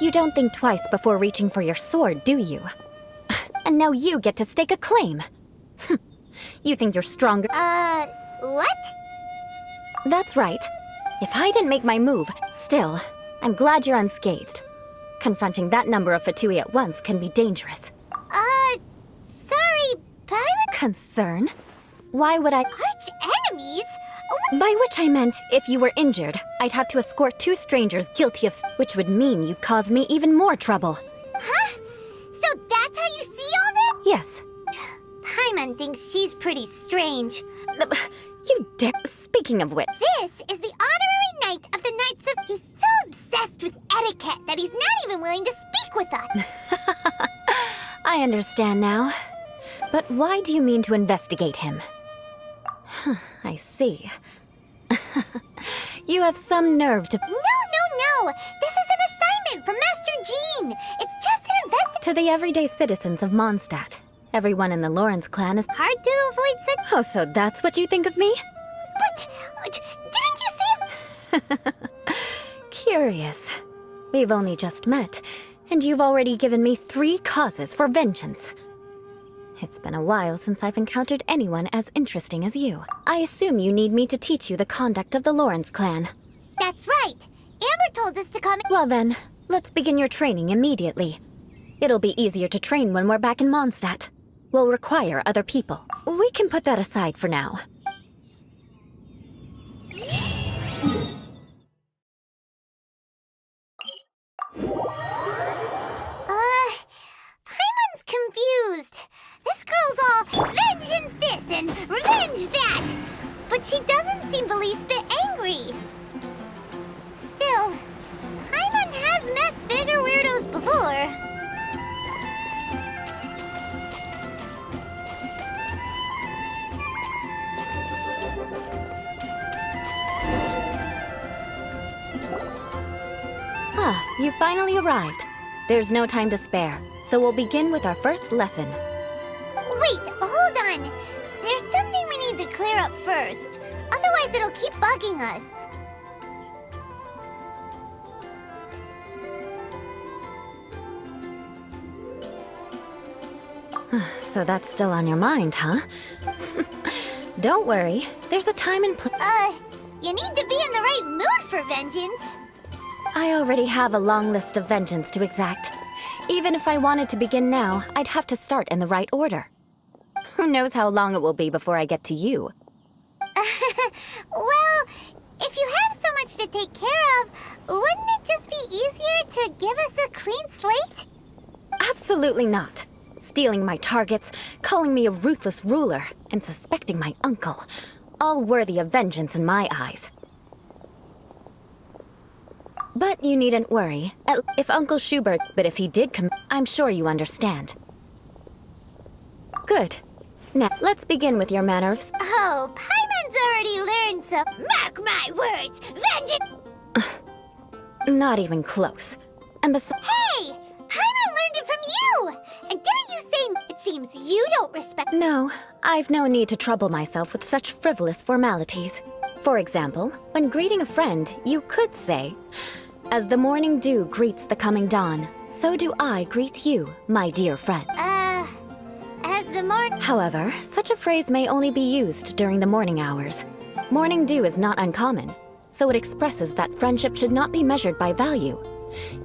You don't think twice before reaching for your sword, do you? And now you get to stake a claim. You think you're stronger? What? That's right. If I didn't make my move, still, I'm glad you're unscathed. Confronting that number of Fatui at once can be dangerous. Sorry, Paimon. Concern? Why would I— Arch enemies? By which I meant, if you were injured, I'd have to escort two strangers guilty of— which would mean you'd cause me even more trouble. Huh? So that's how you see all that? Yes. Paimon thinks she's pretty strange. You dare— Speaking of which— This is the honorary knight of the Knights of— He's so obsessed with etiquette that he's not even willing to speak with us. I understand now. But why do you mean to investigate him? I see. You have some nerve to— No! This is an assignment from Master Jean! It's just an investigation. To the everyday citizens of Mondstadt, everyone in the Lawrence clan is— Hard to avoid such— Oh, so that's what you think of me? But, didn't you see— Curious. We've only just met, and you've already given me 3 causes for vengeance. It's been a while since I've encountered anyone as interesting as you. I assume you need me to teach you the conduct of the Lawrence clan. That's right! Amber told us to come— Well then, let's begin your training immediately. It'll be easier to train when we're back in Mondstadt. We'll require other people. We can put that aside for now. Paimon's confused. This girl's all vengeance this and revenge that. But she doesn't seem the least bit angry. Still, Paimon has met bigger weirdos before. Ah, you finally arrived. There's no time to spare, so we'll begin with our first lesson. Wait, hold on. There's something we need to clear up first. Otherwise, it'll keep bugging us. So that's still on your mind, huh? Don't worry, there's a time and place. You need to be in the right mood for vengeance. I already have a long list of vengeance to exact. Even if I wanted to begin now, I'd have to start in the right order. Who knows how long it will be before I get to you? Well, if you have so much to take care of, wouldn't it just be easier to give us a clean slate? Absolutely not. Stealing my targets, calling me a ruthless ruler, and suspecting my uncle. All worthy of vengeance in my eyes. But you needn't worry. If Uncle Schubert— But if he did come— I'm sure you understand. Good. Now, let's begin with your manner of— Oh, Paimon's already learned so— Mark my words, vengeance— Not even close. And besides— Hey! Paimon learned it from you! And didn't you say it seems you don't respect— No, I've no need to trouble myself with such frivolous formalities. For example, when greeting a friend, you could say, "As the morning dew greets the coming dawn, so do I greet you, my dear friend." As the morning— However, such a phrase may only be used during the morning hours. Morning dew is not uncommon, so it expresses that friendship should not be measured by value,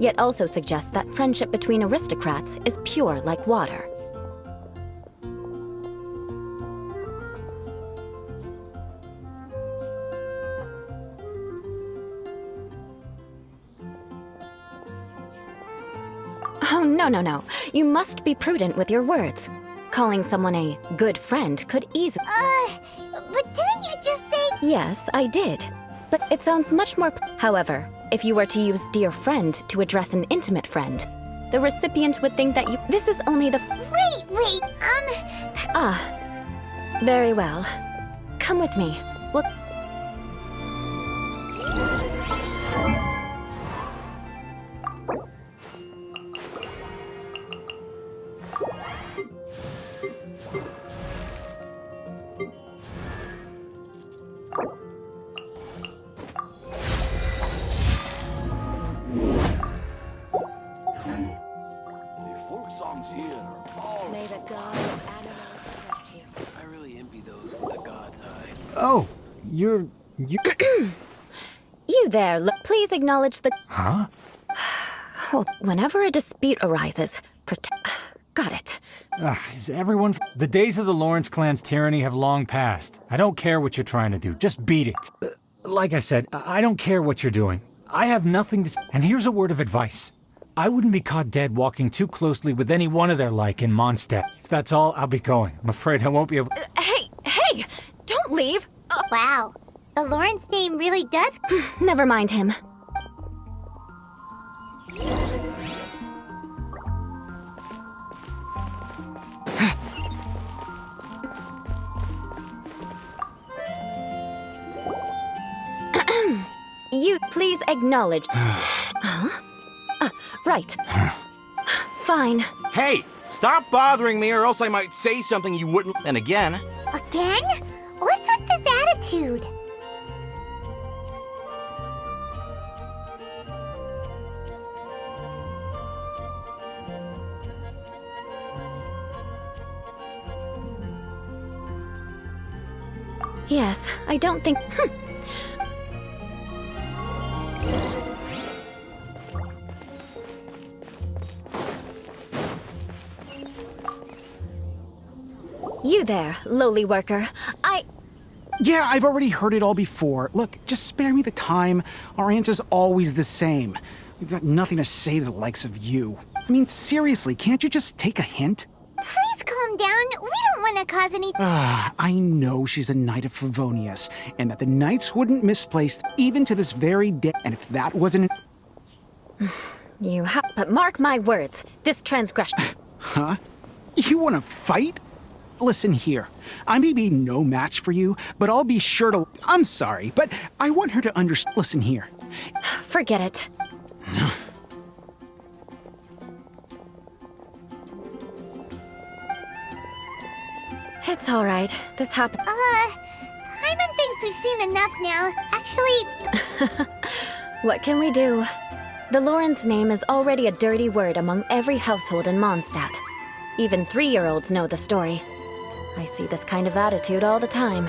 yet also suggests that friendship between aristocrats is pure like water. Oh, no. You must be prudent with your words. Calling someone a good friend could easily— but didn't you just say— Yes, I did. But it sounds much more— However, if you were to use dear friend to address an intimate friend, the recipient would think that you— This is only the— Wait, Ah, very well. Come with me. We'll— Oh, you... You there, please acknowledge the... Huh? Hold. Whenever a dispute arises, got it. Is everyone... The days of the Lawrence clan's tyranny have long passed. I don't care what you're trying to do. Just beat it. Like I said, I don't care what you're doing. I have nothing to... And here's a word of advice. I wouldn't be caught dead walking too closely with any one of their like in Mondstadt. If that's all, I'll be going. I'm afraid I won't be able... Hey! Don't leave! Wow, the Lawrence name really does... Never mind him. You please acknowledge... Huh? Right. Fine. Hey, stop bothering me or else I might say something you wouldn't. And again. Again? What's with this attitude? Yes, I don't think... You there, lowly worker. Yeah, I've already heard it all before. Look, just spare me the time. Our answer's always the same. We've got nothing to say to the likes of you. I mean, seriously, can't you just take a hint? Please calm down. We don't want to cause any... I know she's a knight of Favonius, and that the knights wouldn't misplace even to this very day. And if that wasn't... But mark my words, this transgression... Huh? You want to fight? Listen here, I may be no match for you, but I'll be sure to... I'm sorry, but I want her to understand... Listen here. Forget it. It's all right. This happened. Paimon thinks we've seen enough now. Actually... What can we do? The Lawrence name is already a dirty word among every household in Mondstadt. Even 3-year-olds know the story. I see this kind of attitude all the time.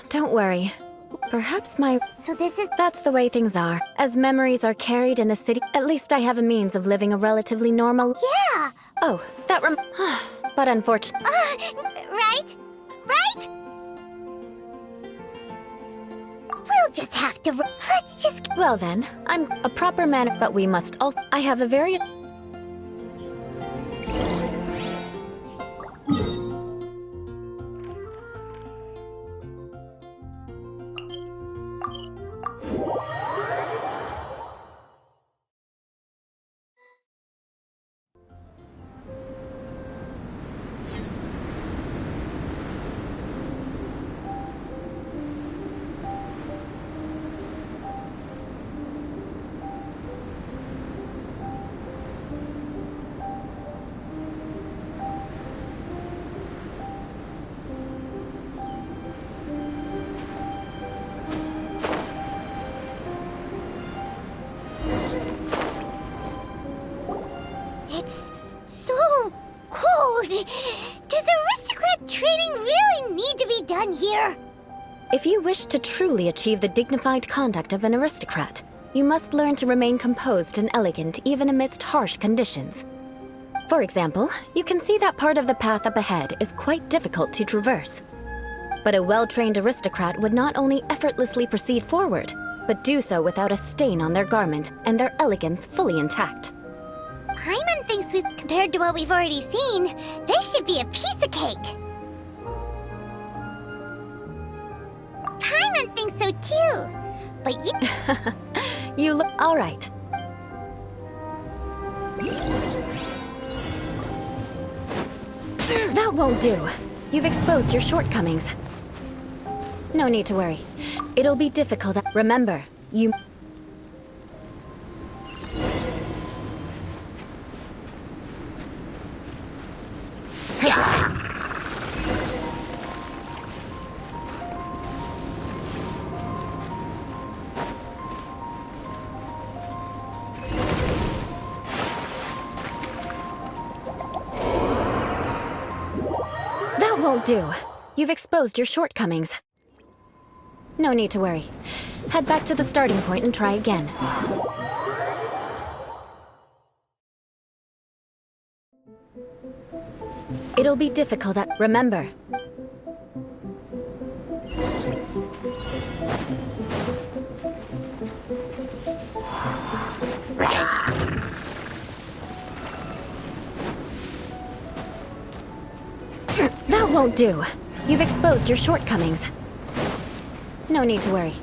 Don't worry. Perhaps So this is... That's the way things are. As memories are carried in the city, at least I have a means of living a relatively normal... Yeah! Oh, that But unfortunately... Right? Right? We'll just have to... Let's just... Well then, I'm a proper man, but we must also... I have a very... It's so cold. Does aristocrat training really need to be done here? If you wish to truly achieve the dignified conduct of an aristocrat, you must learn to remain composed and elegant even amidst harsh conditions. For example, you can see that part of the path up ahead is quite difficult to traverse. But a well-trained aristocrat would not only effortlessly proceed forward, but do so without a stain on their garment and their elegance fully intact. Paimon thinks compared to what we've already seen, this should be a piece of cake. Paimon thinks so too. But you... You look all right. That won't do. You've exposed your shortcomings. No need to worry. It'll be difficult. Remember, you... That won't do. You've exposed your shortcomings. No need to worry. Head back to the starting point and try again. It'll be difficult. Remember. That won't do. You've exposed your shortcomings. No need to worry.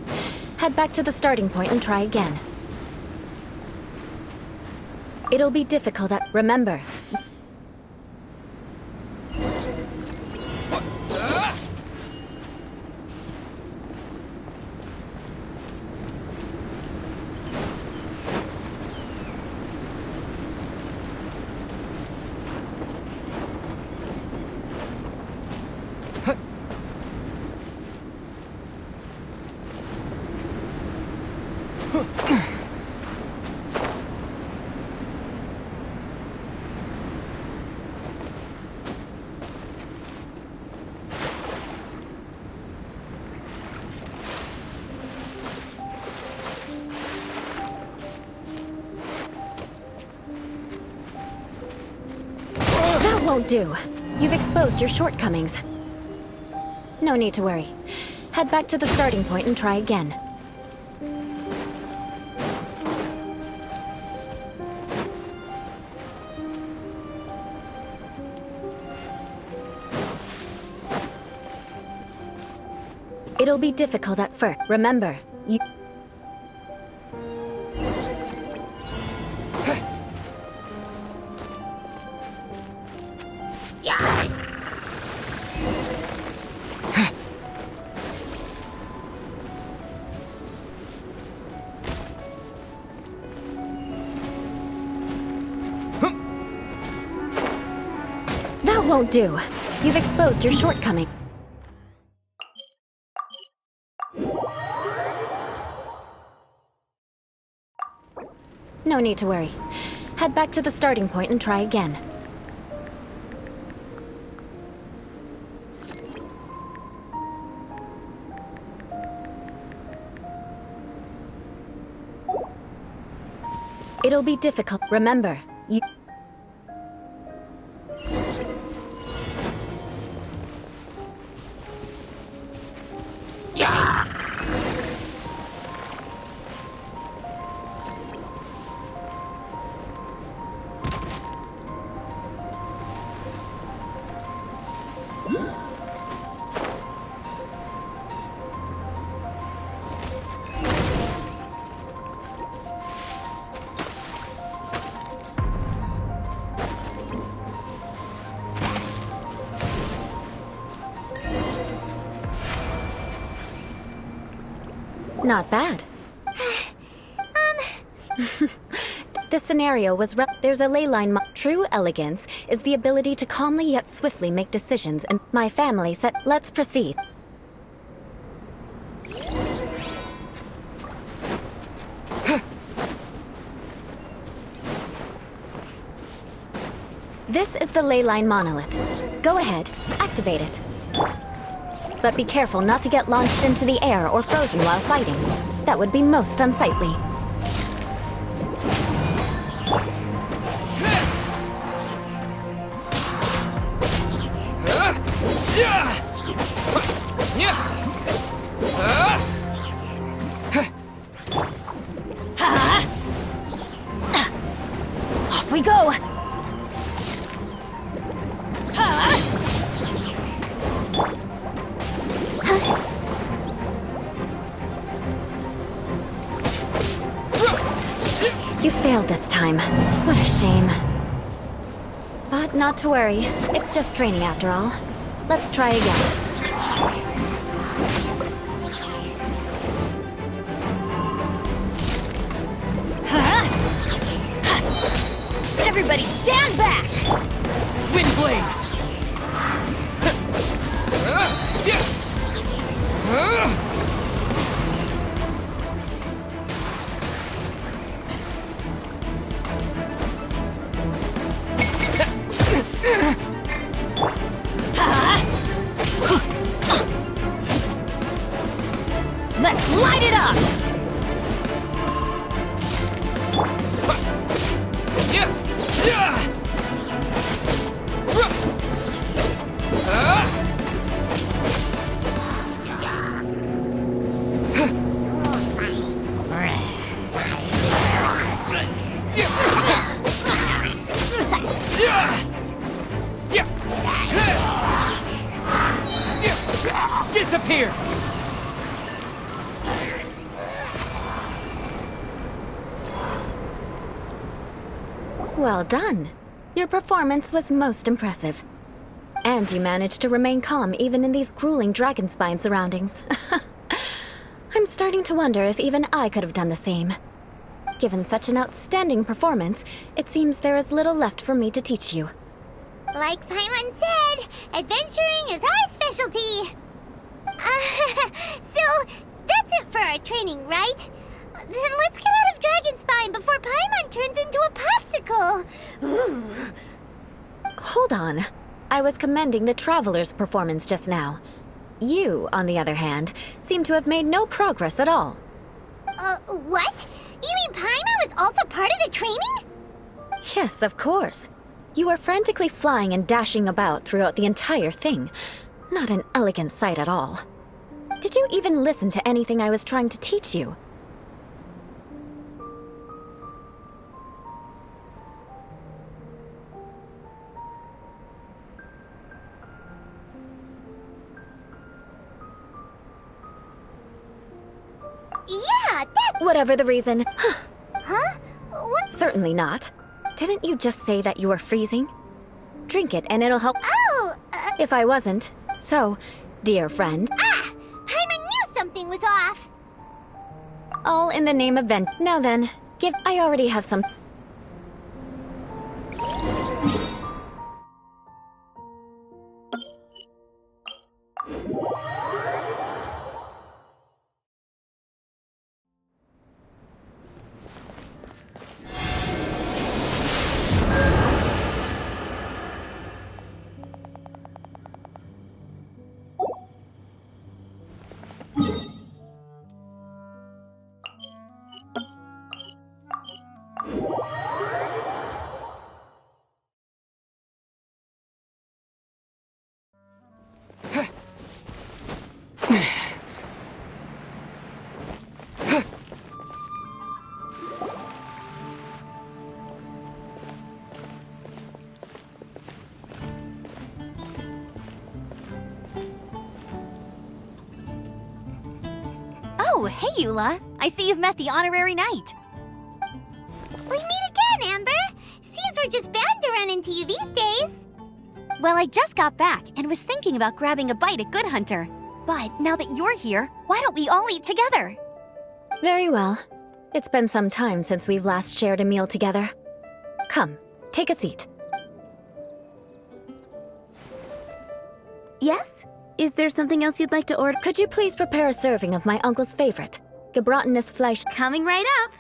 Head back to the starting point and try again. It'll be difficult. Remember. That won't do. You've exposed your shortcomings. No need to worry. Head back to the starting point and try again. It'll be difficult at first. Remember, you... That won't do. You've exposed your shortcoming. No need to worry. Head back to the starting point and try again. It'll be difficult. Remember, you... Not bad. This scenario was there's a ley line. True elegance is the ability to calmly yet swiftly make decisions, and my family said, let's proceed. This is the ley line monolith. Go ahead, activate it. But be careful not to get launched into the air or frozen while fighting. That would be most unsightly. Off we go! You failed this time. What a shame. But not to worry. It's just training after all. Let's try again. Everybody stand back! Windblade! Let's light it up! Disappear! Well done. Your performance was most impressive. And you managed to remain calm even in these grueling dragonspine surroundings. I'm starting to wonder if even I could have done the same. Given such an outstanding performance, it seems there is little left for me to teach you. Like Paimon said, adventuring is our specialty. So, that's it for our training, right? Then let's get out of Dragonspine before Paimon turns into a popsicle. Hold on. I was commending the Traveler's performance just now. You, on the other hand, seem to have made no progress at all. What? You mean Paimon was also part of the training? Yes, of course. You were frantically flying and dashing about throughout the entire thing. Not an elegant sight at all. Did you even listen to anything I was trying to teach you? Yeah, that... Whatever the reason. Huh? What? Certainly not. Didn't you just say that you were freezing? Drink it and it'll help. Oh, If I wasn't. So, dear friend, Paimon knew something was off. all in the name of Ven. Now then, I already have some. Oh, hey, Eula. I see you've met the honorary knight. We meet again, Amber. Seems we're just bound to run into you these days. Well, I just got back and was thinking about grabbing a bite at Good Hunter. But now that you're here, why don't we all eat together? Very well. It's been some time since we've last shared a meal together. Come, take a seat. Yes? Is there something else you'd like to order? Could you please prepare a serving of my uncle's favorite, gebratenes Fleisch? Coming right up.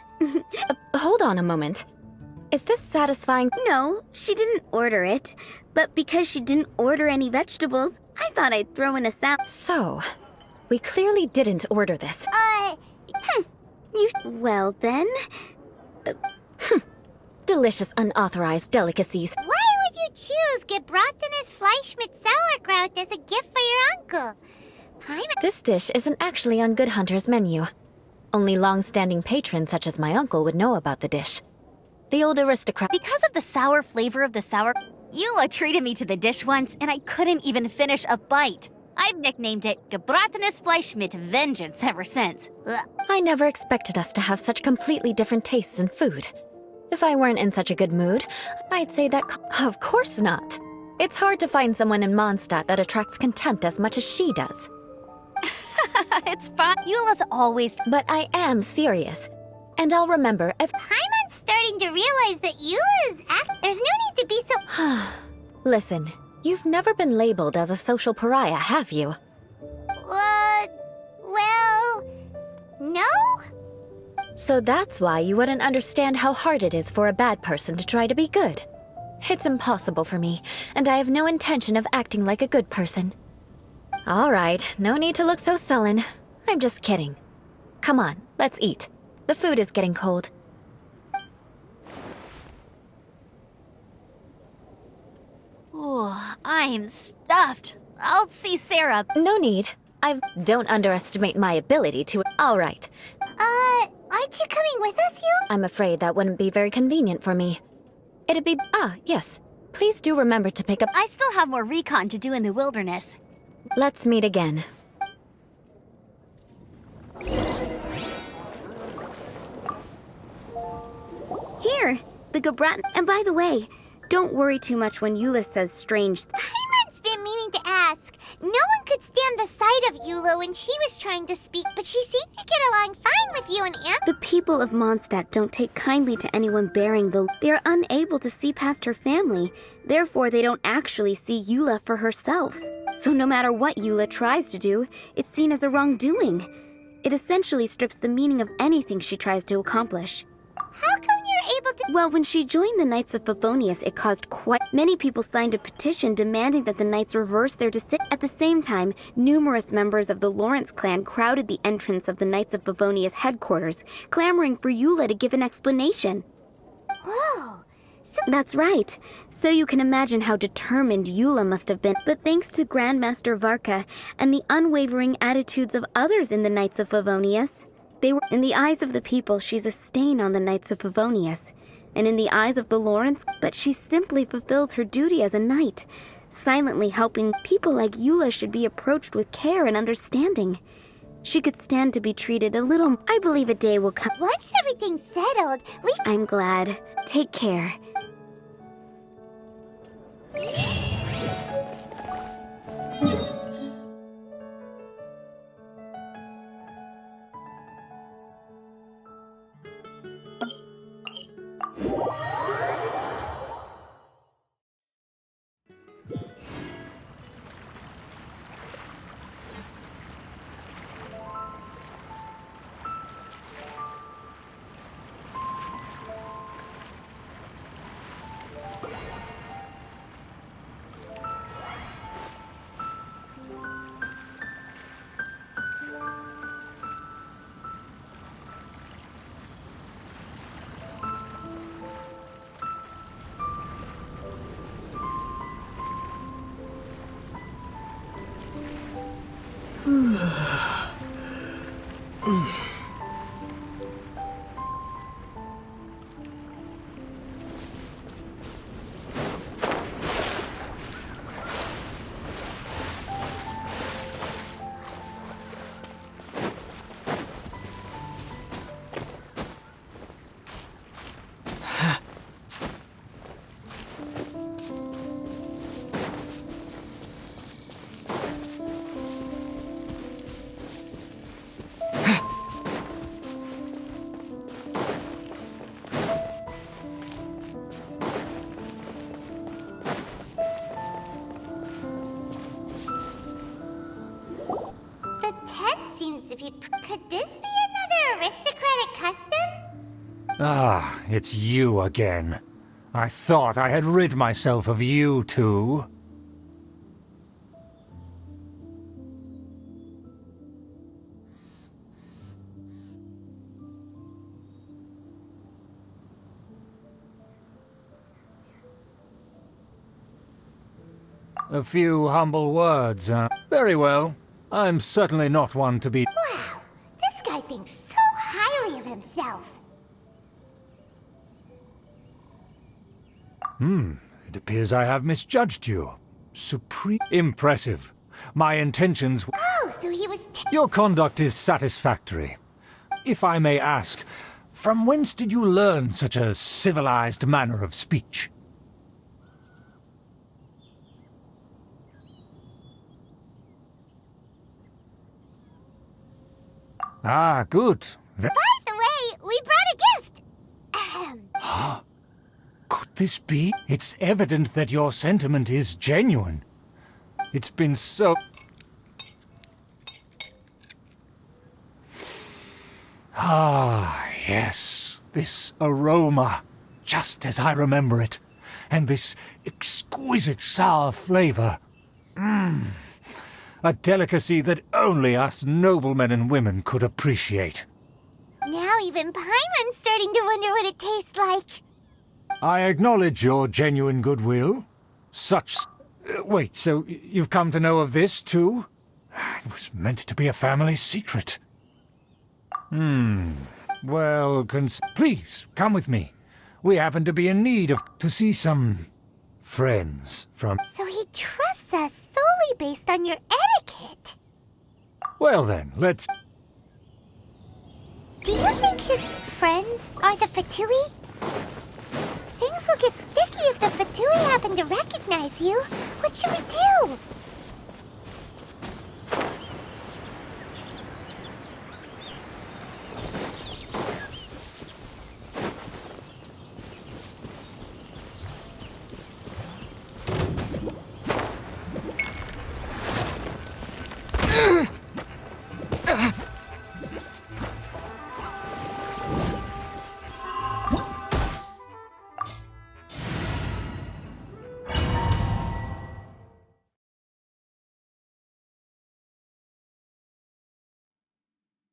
Hold on a moment. Is this satisfying? No, she didn't order it. But because she didn't order any vegetables, I thought I'd throw in a salad. So, we clearly didn't order this. Well then, Delicious unauthorized delicacies. Why would you choose Gebratenes Fleisch mit Sauerkraut as a gift for your uncle. This dish isn't actually on Good Hunter's menu. Only long-standing patrons such as my uncle would know about the dish. The old aristocrat— Because of the sour flavor of the sour, Eula treated me to the dish once, and I couldn't even finish a bite. I've nicknamed it Gebratenes Fleisch mit Vengeance ever since. Ugh. I never expected us to have such completely different tastes in food. If I weren't in such a good mood, I'd say that— Of course not. It's hard to find someone in Mondstadt that attracts contempt as much as she does. It's fine. Eula's always— But I am serious. And I'll remember if— Paimon's starting to realize that Eula's there's no need to be so— Listen, you've never been labeled as a social pariah, have you? Well, no? So that's why you wouldn't understand how hard it is for a bad person to try to be good. It's impossible for me, and I have no intention of acting like a good person. All right, no need to look so sullen. I'm just kidding. Come on, let's eat. The food is getting cold. Oh, I'm stuffed. I'll see Sarah. No need. Don't underestimate my ability to— All right. Aren't you coming with us, you? I'm afraid that wouldn't be very convenient for me. It'd be— yes. Please do remember to pick up— I still have more recon to do in the wilderness. Let's meet again. Here, the Gebrat. And by the way, don't worry too much when Eula says strange. Paimon's been meaning to ask. No one could stand the sight of Eula when she was trying to speak, but she seemed to get along fine with you and Aunt. The people of Mondstadt don't take kindly to anyone bearing the. They are unable to see past her family. Therefore, they don't actually see Eula for herself. So no matter what Eula tries to do, it's seen as a wrongdoing. It essentially strips the meaning of anything she tries to accomplish. How come you're able to— Well, when she joined the Knights of Favonius, it caused quite many people signed a petition demanding that the Knights reverse their decision. At the same time, numerous members of the Lawrence clan crowded the entrance of the Knights of Favonius headquarters, clamoring for Eula to give an explanation. Whoa. That's right. So you can imagine how determined Eula must have been. But thanks to Grandmaster Varka and the unwavering attitudes of others in the Knights of Favonius, they were— In the eyes of the people, she's a stain on the Knights of Favonius. And in the eyes of the Lawrence, but she simply fulfills her duty as a knight, silently helping. People like Eula should be approached with care and understanding. She could stand to be treated a little— I believe a day will come. Once everything's settled, I'm glad. Take care. Could this be another aristocratic custom? Ah, it's you again. I thought I had rid myself of you two. A few humble words, Very well. I'm certainly not one to be... Wow, this guy thinks so highly of himself. It appears I have misjudged you. Impressive. My intentions... Oh, so he was Your conduct is satisfactory. If I may ask, from whence did you learn such a civilized manner of speech? Ah, good. By the way, we brought a gift. Ahem. Could this be? It's evident that your sentiment is genuine. It's been so... Ah, yes. This aroma, just as I remember it. And this exquisite sour flavor. A delicacy that only us noblemen and women could appreciate. Now even Paimon's starting to wonder what it tastes like. I acknowledge your genuine goodwill. Wait, so you've come to know of this, too? It was meant to be a family secret. Well, please, come with me. We happen to be in need of... to see some... friends from... So he trusts us solely based on your etiquette. Well then, let's... Do you think his friends are the Fatui? Things will get sticky if the Fatui happen to recognize you. What should we do?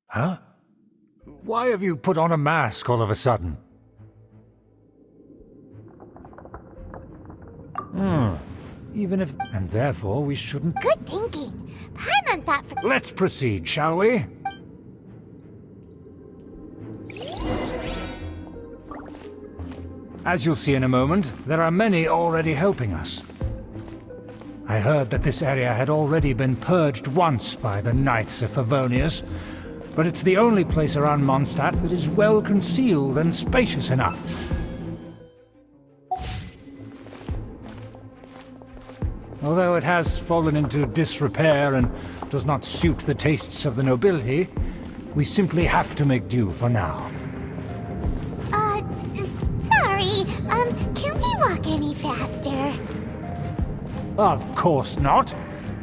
Huh? Why have you put on a mask all of a sudden? Even if... and therefore we shouldn't... Good thinking. Paimon thought for... Let's proceed, shall we? As you'll see in a moment, there are many already helping us. I heard that this area had already been purged once by the Knights of Favonius, but it's the only place around Mondstadt that is well concealed and spacious enough. Although it has fallen into disrepair and does not suit the tastes of the nobility, we simply have to make do for now. Sorry, can we walk any faster? Of course not.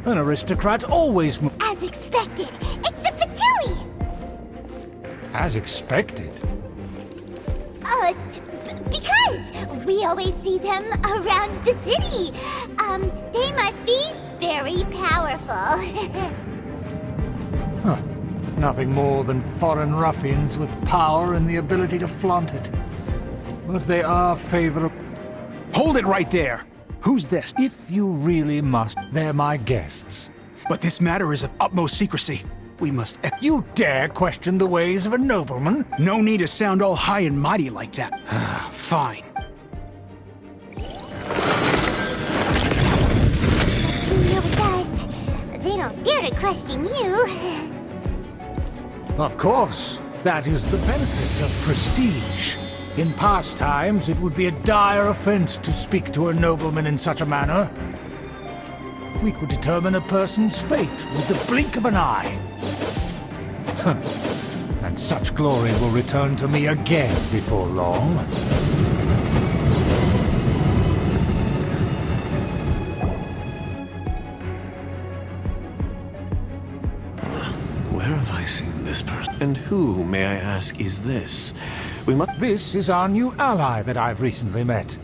An aristocrat always As expected, it's the Fatui! As expected. Because we always see them around the city. They must be very powerful. Nothing more than foreign ruffians with power and the ability to flaunt it. But they are favorable. Hold it right there! Who's this? If you really must, they're my guests. But this matter is of utmost secrecy. We must... You dare question the ways of a nobleman? No need to sound all high and mighty like that. Fine. Come here with us. They don't dare to question you. Of course. That is the benefit of prestige. In past times, it would be a dire offense to speak to a nobleman in such a manner. We could determine a person's fate with the blink of an eye. And such glory will return to me again before long. Where have I seen this person? And who, may I ask, is this? We must... This is our new ally that I've recently met.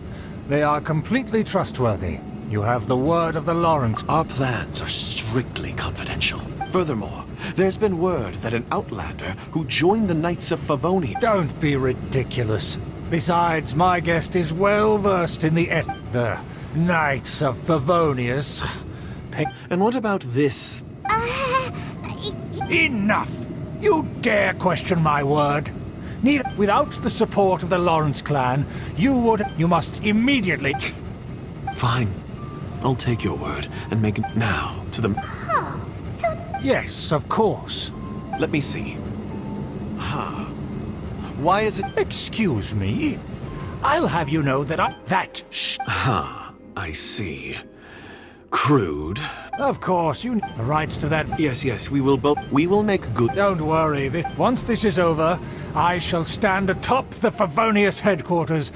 They are completely trustworthy. You have the word of the Lawrence. Our plans are strictly confidential. Furthermore, there's been word that an outlander who joined the Knights of Favonius... Don't be ridiculous. Besides, my guest is well versed in the Knights of Favonius. campaign. And what about this? Enough! You dare question my word? Without the support of the Lawrence clan, you must immediately... Fine. I'll take your word and make it now to the... Yes, of course. Let me see. Why is it... Excuse me. I'll have you know that I see. Crude. Of course, you the rights to that. Yes, we will make good... Don't worry. Once this is over, I shall stand atop the Favonius headquarters.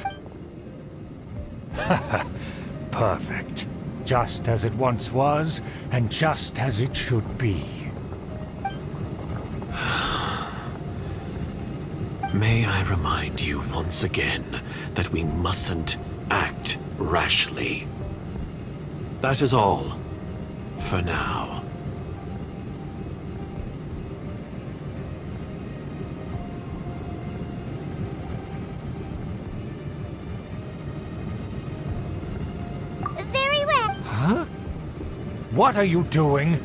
Perfect. Just as it once was, and just as it should be. May I remind you once again that we mustn't act rashly. That is all. For now. Very well. Huh? What are you doing?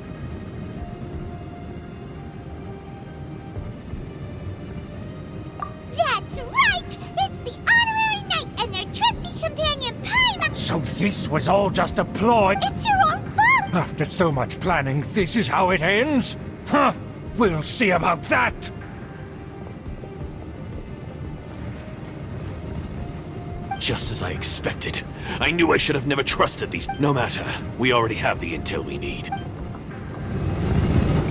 That's right! It's the honorary knight and their trusty companion, Paimon! So this was all just a ploy? It's your own fault! After so much planning, this is how it ends? Huh? We'll see about that! Just as I expected. I knew I should have never trusted these. No matter. We already have the intel we need.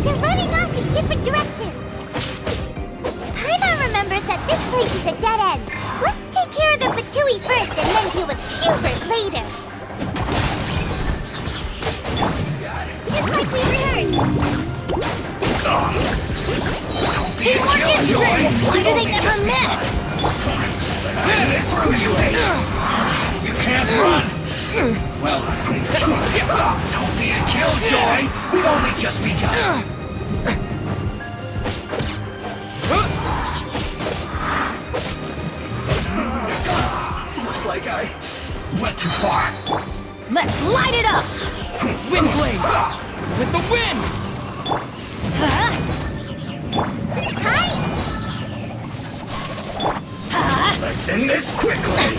They're running off in different directions. Paimon remembers that this place is a dead end. Let's take care of the Fatui first and then deal with Schubert later. Just like we rehearsed. Teamwork is strength! Why do they never miss? Screw you, you can't run! Well, don't be a killjoy! We've only just begun! Looks like I went too far. Let's light it up! Windblade! With the wind! Hi! Let's end this quickly!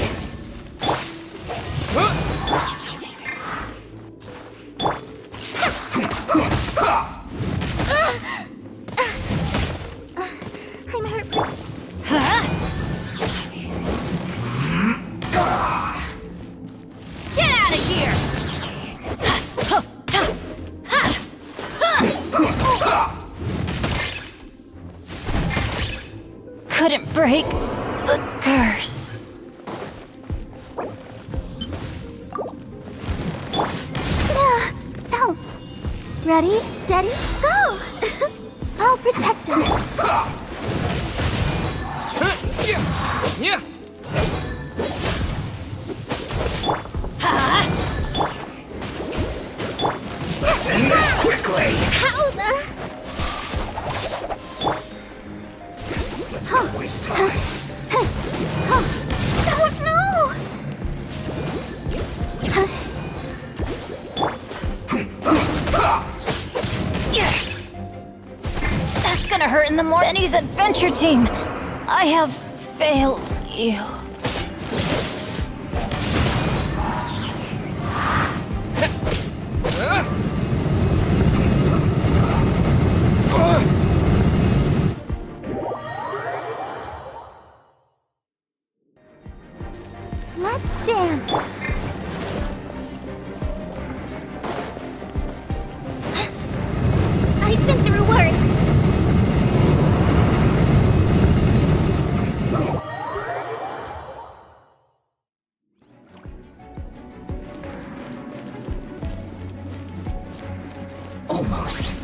I'm hurt. Get out of here! Couldn't break the curse. Oh. Ready, steady, go! I'll protect us. Yeah! Let's end this quickly! How the... Let's not waste time. Oh no! That's gonna hurt in the morning. Benny's adventure team. I have failed you. Let's dance. I've been through worse. Almost.